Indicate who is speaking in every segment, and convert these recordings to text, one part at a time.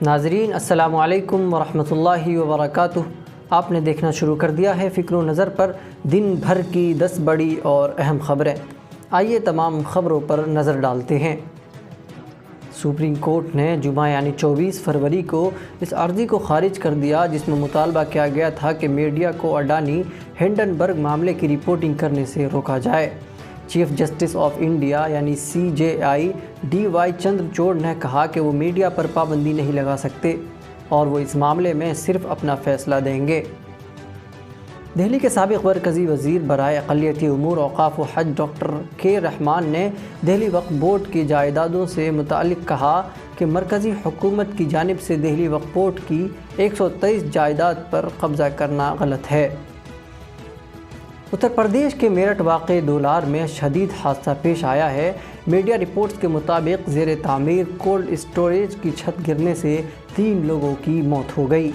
Speaker 1: ناظرین السلام علیکم ورحمۃ اللہ وبرکاتہ۔ آپ نے دیکھنا شروع کر دیا ہے فکر و نظر پر دن بھر کی 10 بڑی اور اہم خبریں۔ آئیے تمام خبروں پر نظر ڈالتے ہیں۔ سپریم کورٹ نے جمعہ یعنی 24 فروری کو اس عرضی کو خارج کر دیا جس میں مطالبہ کیا گیا تھا کہ میڈیا کو اڈانی ہنڈنبرگ معاملے کی رپورٹنگ کرنے سے روکا جائے۔ چیف جسٹس آف انڈیا یعنی CJI DY چندرچوڑ نے کہا کہ وہ میڈیا پر پابندی نہیں لگا سکتے اور وہ اس معاملے میں صرف اپنا فیصلہ دیں گے۔ دہلی کے سابق مرکزی وزیر برائے اقلیتی امور اوقاف و حج ڈاکٹر کے رحمان نے دہلی وقف بورڈ کی جائیدادوں سے متعلق کہا کہ مرکزی حکومت کی جانب سے دہلی وقف بورڈ کی 123 جائیداد پر قبضہ کرنا غلط ہے۔ اتر پردیش کے میرٹھ واقع دولار میں شدید حادثہ پیش آیا ہے۔ میڈیا رپورٹس کے مطابق زیر تعمیر کولڈ اسٹوریج کی چھت گرنے سے 3 لوگوں کی موت ہو گئی۔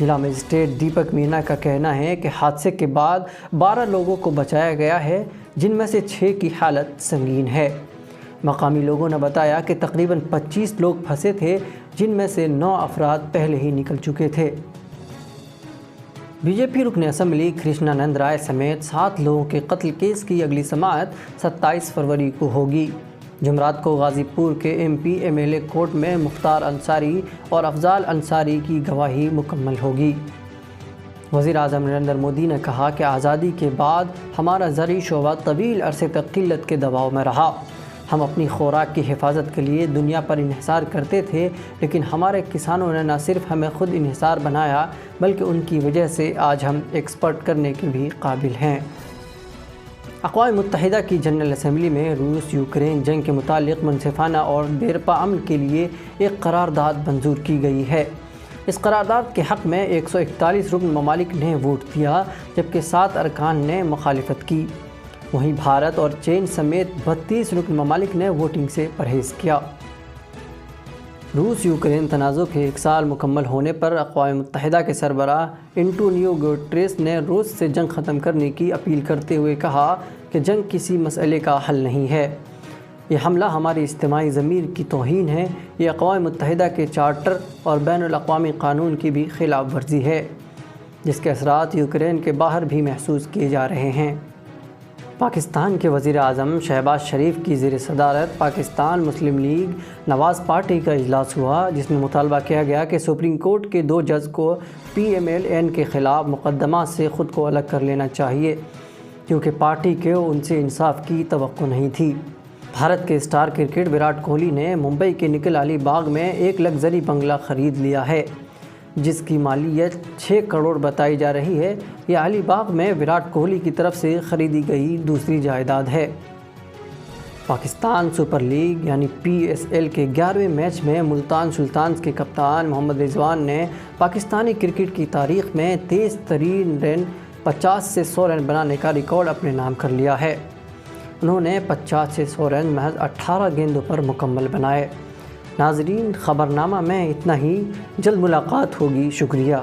Speaker 1: ضلع مجسٹریٹ دیپک مینا کا کہنا ہے کہ حادثے کے بعد 12 لوگوں کو بچایا گیا ہے جن میں سے 6 کی حالت سنگین ہے۔ مقامی لوگوں نے بتایا کہ تقریباً 25 لوگ پھنسے تھے جن میں سے 9 افراد پہلے ہی نکل چکے تھے۔ BJP رکن اسمبلی کرشنا نند رائے سمیت 7 لوگوں کے قتل کیس کی اگلی سماعت 27 فروری کو ہوگی۔ جمعرات کو غازی پور کے MP MLA کورٹ میں مختار انصاری اور افضال انصاری کی گواہی مکمل ہوگی۔ وزیر اعظم نریندر مودی نے کہا کہ آزادی کے بعد ہمارا زرعی شعبہ طویل عرصے تک قلت کے دباؤ میں رہا۔ ہم اپنی خوراک کی حفاظت کے لیے دنیا پر انحصار کرتے تھے، لیکن ہمارے کسانوں نے نہ صرف ہمیں خود انحصار بنایا بلکہ ان کی وجہ سے آج ہم ایکسپورٹ کرنے کے بھی قابل ہیں۔ اقوام متحدہ کی جنرل اسمبلی میں روس یوکرین جنگ کے متعلق منصفانہ اور دیرپا امن کے لیے ایک قرارداد منظور کی گئی ہے۔ اس قرارداد کے حق میں 141 رکن ممالک نے ووٹ دیا جبکہ 7 ارکان نے مخالفت کی۔ وہیں بھارت اور چین سمیت 32 رکن ممالک نے ووٹنگ سے پرہیز کیا۔ روس یوکرین تنازع کے 1 سال مکمل ہونے پر اقوام متحدہ کے سربراہ انٹونیو گوٹریس نے روس سے جنگ ختم کرنے کی اپیل کرتے ہوئے کہا کہ جنگ کسی مسئلے کا حل نہیں ہے۔ یہ حملہ ہماری اجتماعی ضمیر کی توہین ہے، یہ اقوام متحدہ کے چارٹر اور بین الاقوامی قانون کی بھی خلاف ورزی ہے جس کے اثرات یوکرین کے باہر بھی محسوس کیے جا رہے ہیں۔ پاکستان کے وزیر اعظم شہباز شریف کی زیر صدارت پاکستان مسلم لیگ نواز پارٹی کا اجلاس ہوا جس میں مطالبہ کیا گیا کہ سپریم کورٹ کے 2 جج کو PMLN کے خلاف مقدمات سے خود کو الگ کر لینا چاہیے کیونکہ پارٹی کے ان سے انصاف کی توقع نہیں تھی۔ بھارت کے اسٹار کرکٹ وراٹ کوہلی نے ممبئی کے نکل علی باغ میں ایک لگژری بنگلہ خرید لیا ہے جس کی مالیت 6 کروڑ بتائی جا رہی ہے۔ یہ علی باغ میں وراٹ کوہلی کی طرف سے خریدی گئی دوسری جائیداد ہے۔ پاکستان سپر لیگ یعنی PSL کے 11ویں میچ میں ملتان سلطانز کے کپتان محمد رضوان نے پاکستانی کرکٹ کی تاریخ میں تیز ترین رن 50 سے 100 رن بنانے کا ریکارڈ اپنے نام کر لیا ہے۔ انہوں نے 50 سے 100 رن محض 18 گیندوں پر مکمل بنائے۔ ناظرین خبرنامہ میں اتنا ہی، جلد ملاقات ہوگی، شکریہ۔